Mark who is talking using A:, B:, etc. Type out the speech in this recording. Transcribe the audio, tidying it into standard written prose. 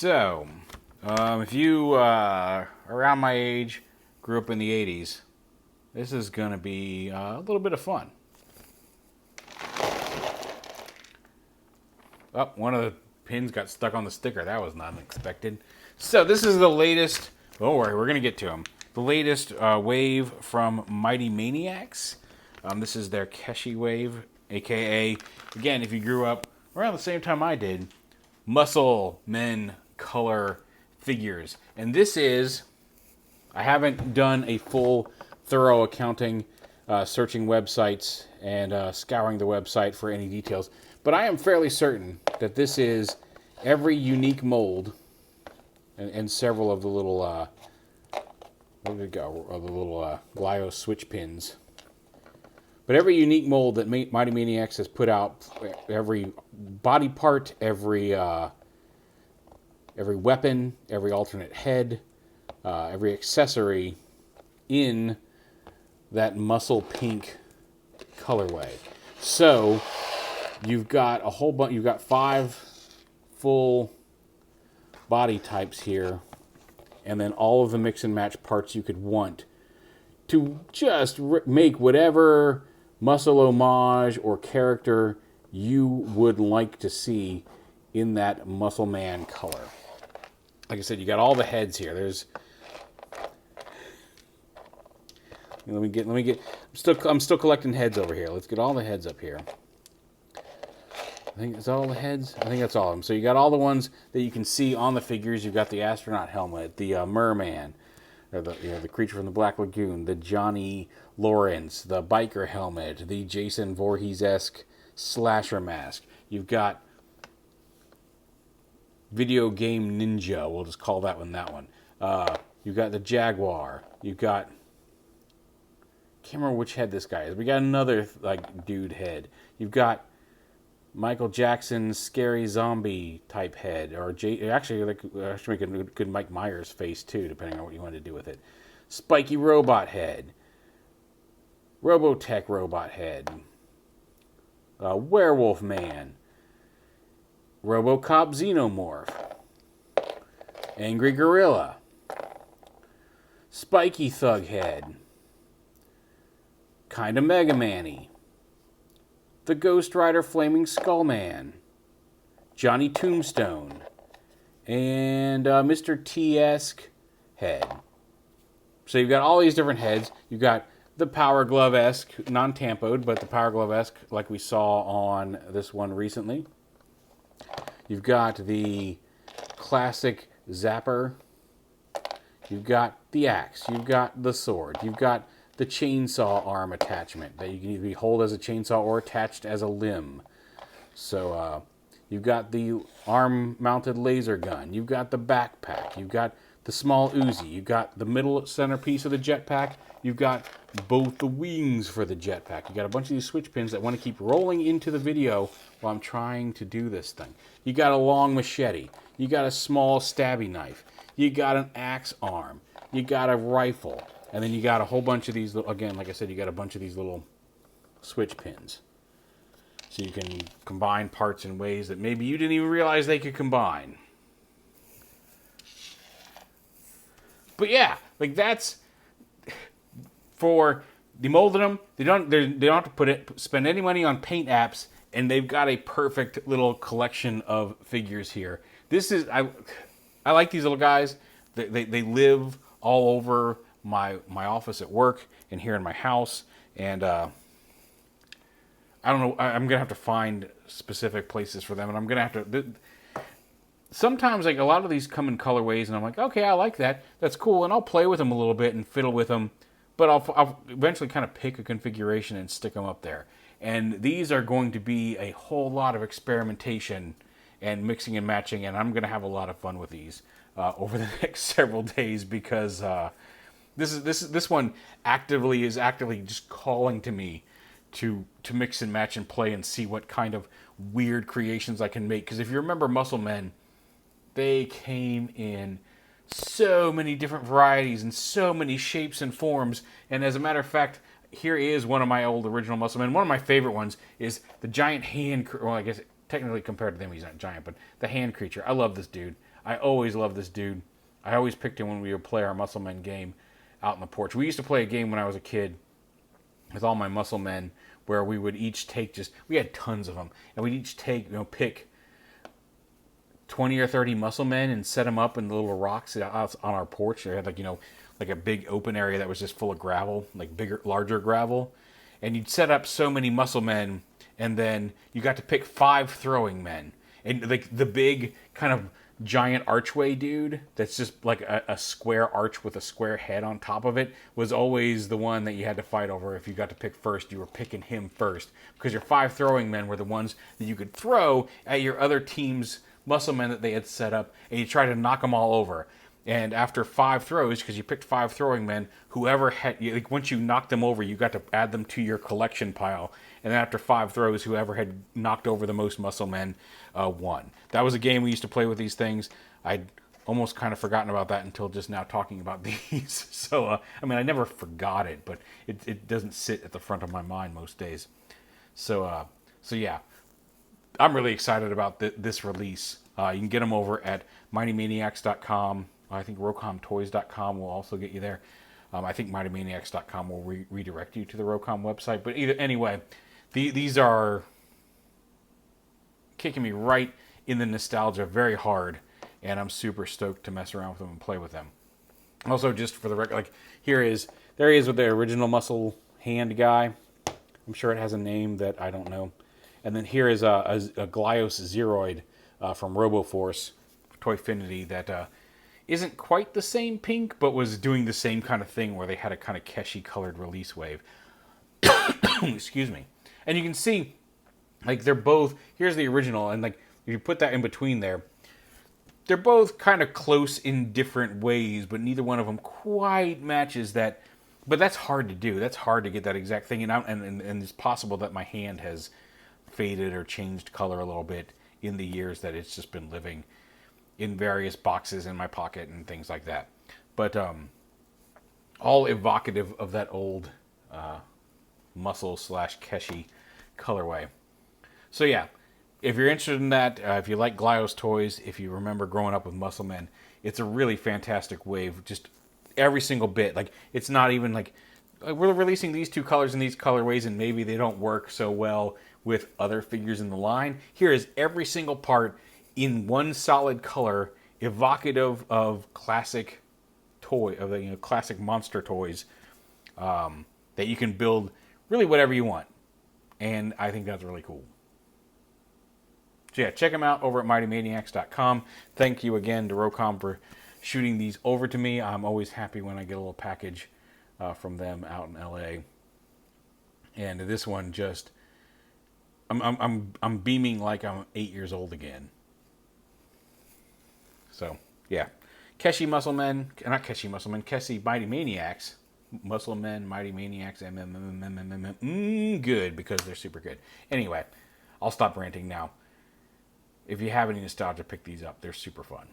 A: So, if you around my age, grew up in the 80s, this is going to be a little bit of fun. Oh, one of the pins got stuck on the sticker. That was not unexpected. So this is the latest, don't worry, we're going to get to them. The latest wave from Mighty Maniax. This is their KESHI wave, aka, again, if you grew up around the same time I did, muscle men color figures. And this is, I haven't done a full thorough accounting, searching websites and scouring the website for any details, but I am fairly certain that this is every unique mold and several of the little, where did it go? The little Glio switch pins. But every unique mold that Mighty Maniax has put out, every body part, every weapon, every alternate head, every accessory in that muscle pink colorway. So you've got a whole bunch. You've got 5 full body types here, and then all of the mix and match parts you could want to just make whatever muscle homage or character you would like to see in that muscle man color. Like I said, you got all the heads here. There's, let me get. I'm still collecting heads over here. Let's get all the heads up here. I think it's all the heads. I think that's all of them. So you got all the ones that you can see on the figures. You've got the astronaut helmet, the merman, or the creature from the Black Lagoon, the Johnny Lawrence, the biker helmet, the Jason Voorhees-esque slasher mask. You've got video game ninja. We'll just call that one that one. You've got the Jaguar. You've got, can't remember which head this guy is. We got another like dude head. You've got Michael Jackson's scary zombie type head, or actually make a good Mike Myers face too, depending on what you want to do with it. Spiky robot head, Robotech robot head, Werewolf Man, RoboCop Xenomorph, Angry Gorilla, Spiky Thug head, Kinda Mega Man-y, the Ghost Rider Flaming Skull Man, Johnny Tombstone, and Mr. T-esque head. So you've got all these different heads. You've got the Power Glove-esque, non-tampoed, but the Power Glove-esque like we saw on this one recently. You've got the classic Zapper. You've got the axe. You've got the sword. You've got the chainsaw arm attachment that you can either hold as a chainsaw or attached as a limb. So you've got the arm-mounted laser gun. You've got the backpack. You've got the small Uzi. You've got the middle centerpiece of the jetpack. You've got both the wings for the jetpack. You've got a bunch of these switch pins that want to keep rolling into the video while I'm trying to do this thing. You got a long machete. You got a small stabby knife. You got an axe arm. You got a rifle. And then you got a whole bunch of these, again, like I said, you got a bunch of these little switch pins. So you can combine parts in ways that maybe you didn't even realize they could combine. But yeah, like that's, for demolding them, they don't have to spend any money on paint apps, and they've got a perfect little collection of figures here. This is, I like these little guys. They live all over my office at work and here in my house, and I don't know, I'm gonna have to find specific places for them, and I'm gonna have to sometimes, like, a lot of these come in colorways and I'm like, okay, I like that, that's cool, and I'll play with them a little bit and fiddle with them, but I'll eventually kind of pick a configuration and stick them up there. And these are going to be a whole lot of experimentation and mixing and matching, and I'm going to have a lot of fun with these over the next several days, because this one is actively just calling to me to mix and match and play and see what kind of weird creations I can make. Because if you remember Muscle Men, they came in so many different varieties and so many shapes and forms. And as a matter of fact, here is one of my old original Muscle Men. One of my favorite ones is the giant hand. Well, I guess technically compared to them, he's not giant, but the hand creature. I love this dude. I always loved this dude. I always picked him when we would play our Muscle Men game out in the porch. We used to play a game when I was a kid with all my Muscle Men where we would each take we had tons of them, and we'd each pick 20 or 30 Muscle Men and set them up in the little rocks out on our porch. They had like a big open area that was just full of gravel, like larger gravel. And you'd set up so many Muscle Men, and then you got to pick 5 throwing men. And like the big kind of giant archway dude that's just like a square arch with a square head on top of it was always the one that you had to fight over. If you got to pick first, you were picking him first, because your 5 throwing men were the ones that you could throw at your other team's Muscle Men that they had set up, and you try to knock them all over. And after 5 throws, because you picked 5 throwing men, whoever had, like, once you knocked them over, you got to add them to your collection pile. And then after 5 throws, whoever had knocked over the most Muscle Men won. That was a game we used to play with these things. I'd almost kind of forgotten about that until just now talking about these. So, I mean, I never forgot it, but it doesn't sit at the front of my mind most days. So yeah, I'm really excited about this release. You can get them over at MightyManiacs.com. I think ROCOMToys.com will also get you there. I think MightyManiacs.com will redirect you to the ROCOM website. But anyway, these are kicking me right in the nostalgia very hard, and I'm super stoked to mess around with them and play with them. Also, just for the record, like there he is with the original muscle hand guy. I'm sure it has a name that I don't know. And then here is a Glyos Zeroid from RoboForce Toyfinity that isn't quite the same pink, but was doing the same kind of thing where they had a kind of KESHI colored release wave. Excuse me. And you can see, like, they're both, here's the original, and like if you put that in between there, they're both kind of close in different ways, but neither one of them quite matches that. But that's hard to do. That's hard to get that exact thing. And it's possible that my hand has faded or changed color a little bit in the years that it's just been living in various boxes in my pocket and things like that. But all evocative of that old muscle / KESHI colorway. So yeah, if you're interested in that, if you like Glyos toys, if you remember growing up with Muscle Men, it's a really fantastic wave. Just every single bit. Like, it's not even like we're releasing these 2 colors in these colorways and maybe they don't work so well with other figures in the line. Here is every single part in one solid color, evocative of classic toy, of the classic monster toys, that you can build really whatever you want. And I think that's really cool. So yeah, check them out over at MightyManiacs.com. Thank you again to ROCOM for shooting these over to me. I'm always happy when I get a little package from them out in LA. And this one just, I'm beaming like I'm 8 years old again. So yeah, KESHI Muscle Men, not KESHI Muscle Men, KESHI Mighty Maniacs, Muscle Men, Mighty Maniacs, good, because they're super good. Anyway, I'll stop ranting now. If you have any nostalgia, pick these up. They're super fun.